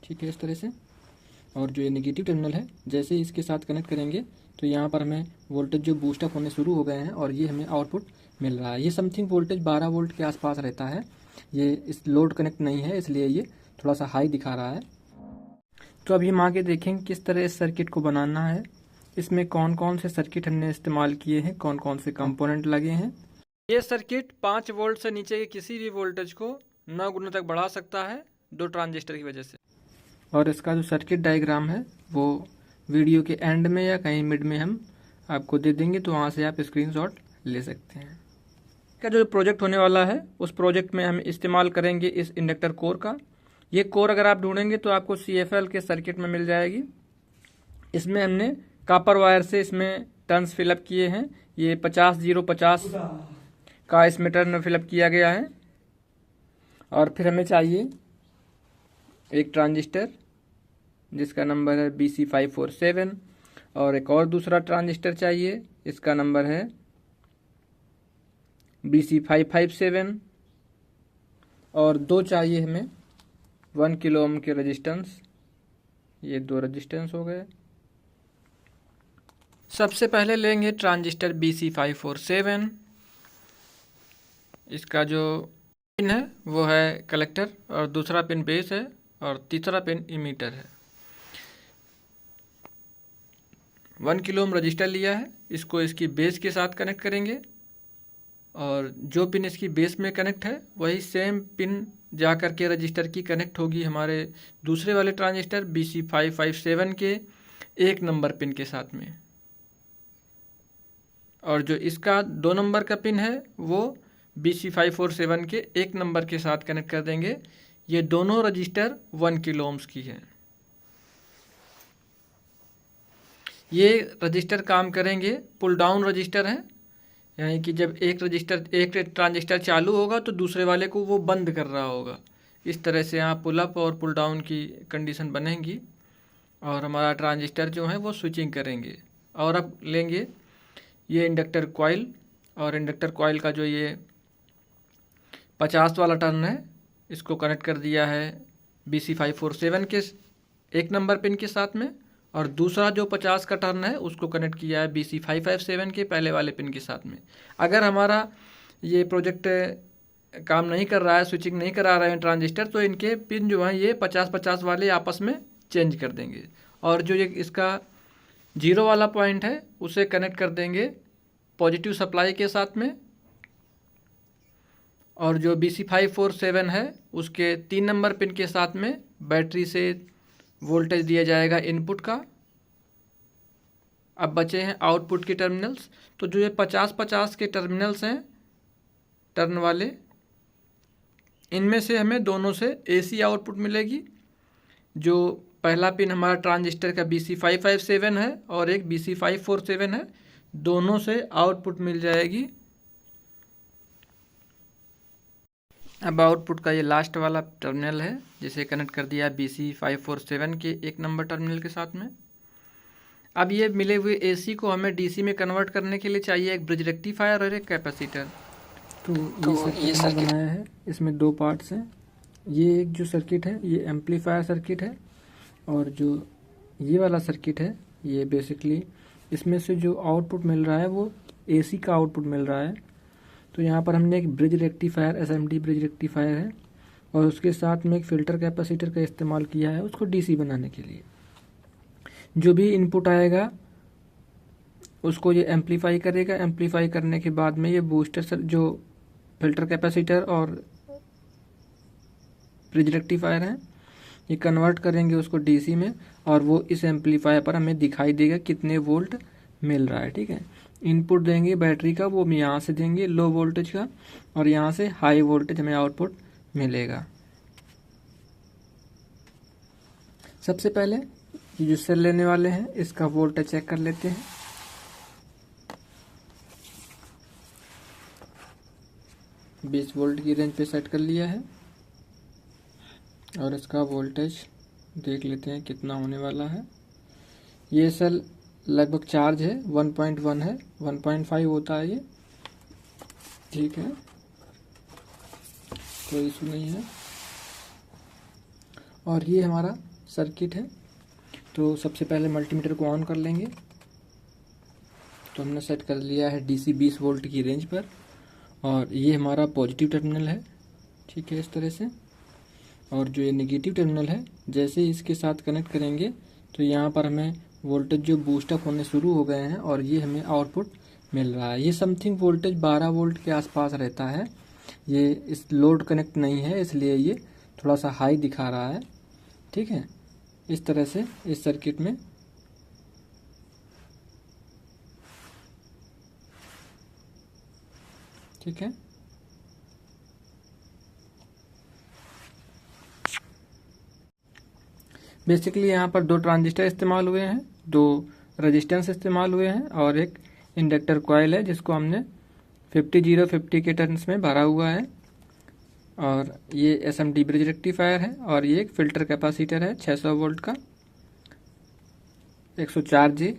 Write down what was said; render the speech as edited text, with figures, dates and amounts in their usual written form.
ठीक है, इस तरह से। और जो ये नेगेटिव टर्मिनल है, जैसे ही इसके साथ कनेक्ट करेंगे तो यहाँ पर हमें वोल्टेज जो बूस्टअप होने शुरू हो गए हैं और ये हमें आउटपुट मिल रहा है। ये समथिंग वोल्टेज 12 वोल्ट के आसपास रहता है। ये इस लोड कनेक्ट नहीं है, इसलिए ये थोड़ा सा हाई दिखा रहा है। तो अब हम आगे देखेंगे किस तरह इस सर्किट को बनाना है। इसमें कौन कौन से सर्किट हमने इस्तेमाल किए हैं, कौन कौन से कंपोनेंट लगे हैं। ये सर्किट 5 वोल्ट से नीचे के किसी भी वोल्टेज को 9 गुना तक बढ़ा सकता है 2 ट्रांजिस्टर की वजह से। और इसका जो सर्किट डायग्राम है वो वीडियो के एंड में या कहीं मिड में हम आपको दे देंगे, तो वहाँ से आप स्क्रीनशॉट ले सकते हैं। का जो प्रोजेक्ट होने वाला है उस प्रोजेक्ट में हम इस्तेमाल करेंगे इस इंडक्टर कोर का। ये कोर अगर आप ढूंढेंगे तो आपको CFL के सर्किट में मिल जाएगी। इसमें हमने कॉपर वायर से इसमें टर्न्स फिलअप किए हैं। ये 50-0-50 का इसमें टर्न फिलअप किया गया है। और फिर हमें चाहिए एक ट्रांजिस्टर जिसका नंबर है BC547 और एक और दूसरा ट्रांजिस्टर चाहिए, इसका नंबर है BC557 और 2 चाहिए हमें 1 किलो ओम के रेजिस्टेंस। ये 2 रेजिस्टेंस हो गए। सबसे पहले लेंगे ट्रांजिस्टर BC547। इसका जो पिन है वो है कलेक्टर और दूसरा पिन बेस है और तीसरा पिन इमीटर है। 1 किलो ओम रजिस्टर लिया है, इसको इसकी बेस के साथ कनेक्ट करेंगे और जो पिन इसकी बेस में कनेक्ट है वही सेम पिन जा कर के रजिस्टर की कनेक्ट होगी हमारे दूसरे वाले ट्रांजिस्टर BC557 के 1 नंबर पिन के साथ में। और जो इसका 2 नंबर का पिन है वो BC547 के 1 नंबर के साथ कनेक्ट कर देंगे। ये दोनों रजिस्टर 1 किलो ओम्स की हैं। ये रजिस्टर काम करेंगे पुल डाउन रजिस्टर हैं, यानी कि जब एक ट्रांजिस्टर चालू होगा तो दूसरे वाले को वो बंद कर रहा होगा। इस तरह से यहाँ पुल अप और पुल डाउन की कंडीशन बनेगी और हमारा ट्रांजिस्टर जो है वो स्विचिंग करेंगे। और अब लेंगे ये इंडक्टर कॉइल और इंडक्टर कॉइल का जो ये 50 वाला टर्न है इसको कनेक्ट कर दिया है BC547 के 1 नंबर पिन के साथ में और दूसरा जो 50 का टर्न है उसको कनेक्ट किया है BC557 के पहले वाले पिन के साथ में। अगर हमारा ये प्रोजेक्ट काम नहीं कर रहा है, स्विचिंग नहीं करा रहे हैं ट्रांजिस्टर, तो इनके पिन जो हैं ये 50-50 वाले आपस में चेंज कर देंगे और जो ये इसका 0 वाला पॉइंट है उसे कनेक्ट कर देंगे पॉजिटिव सप्लाई के साथ में। और जो BC547 है उसके 3 नंबर पिन के साथ में बैटरी से वोल्टेज दिया जाएगा इनपुट का। अब बचे हैं आउटपुट के टर्मिनल्स। तो जो ये 50-50 के टर्मिनल्स हैं टर्न वाले, इनमें से हमें दोनों से AC आउटपुट मिलेगी। जो पहला पिन हमारा ट्रांजिस्टर का BC557 है और एक BC547 है, दोनों से आउटपुट मिल जाएगी। अब आउटपुट का ये लास्ट वाला टर्मिनल है जिसे कनेक्ट कर दिया BC547 के 1 नंबर टर्मिनल के साथ में। अब ये मिले हुए AC को हमें DC में कन्वर्ट करने के लिए चाहिए एक ब्रिज रेक्टिफायर और एक कैपेसिटर। तो ये सर्किट बनाया है, इसमें 2 पार्ट्स हैं। ये एक जो सर्किट है ये एम्पलीफायर सर्किट है और जो ये वाला सर्किट है ये बेसिकली इसमें से जो आउटपुट मिल रहा है वो AC का आउटपुट मिल रहा है। तो यहाँ पर हमने एक bridge rectifier SMD bridge rectifier है और उसके साथ में एक फ़िल्टर कैपेसिटर का इस्तेमाल किया है उसको DC बनाने के लिए। जो भी इनपुट आएगा उसको ये एम्पलीफाई करेगा। एम्पलीफाई करने के बाद में ये बूस्टर जो फ़िल्टर कैपेसिटर और ब्रिज रेक्टिफायर हैं ये कन्वर्ट करेंगे उसको DC में और वो इस एम्पलीफायर पर हमें दिखाई देगा कितने वोल्ट मिल रहा है। ठीक है, इनपुट देंगे बैटरी का, वो हम यहाँ से देंगे लो वोल्टेज का और यहाँ से हाई वोल्टेज हमें आउटपुट मिलेगा। सबसे पहले ये जो सेल लेने वाले हैं इसका वोल्टेज चेक कर लेते हैं। बीस वोल्ट की रेंज पे सेट कर लिया है और इसका वोल्टेज देख लेते हैं कितना होने वाला है। ये सेल लगभग चार्ज है, 1.1 है, 1.5 होता है ये। ठीक है, कोई इशू नहीं है। और ये हमारा सर्किट है। तो सबसे पहले मल्टीमीटर को ऑन कर लेंगे। तो हमने सेट कर लिया है DC 20 वोल्ट की रेंज पर, और ये हमारा पॉजिटिव टर्मिनल है, ठीक है, इस तरह से। और जो ये नेगेटिव टर्मिनल है, जैसे ही इसके साथ कनेक्ट करेंगे तो यहाँ पर हमें वोल्टेज जो बूस्ट अप होने शुरू हो गए हैं, और ये हमें आउटपुट मिल रहा है। ये समथिंग वोल्टेज 12 वोल्ट के आसपास रहता है। ये इस लोड कनेक्ट नहीं है, इसलिए ये थोड़ा सा हाई दिखा रहा है, ठीक है। इस तरह से इस सर्किट में ठीक है। बेसिकली यहाँ पर 2 ट्रांजिस्टर इस्तेमाल हुए हैं, 2 रेजिस्टेंस इस्तेमाल हुए हैं, और एक इंडक्टर कॉइल है जिसको हमने 50-50 के टर्न्स में भरा हुआ है। और ये SMD ब्रिज रेक्टिफायर है, और ये एक फ़िल्टर कैपेसिटर है 600 वोल्ट का 104J।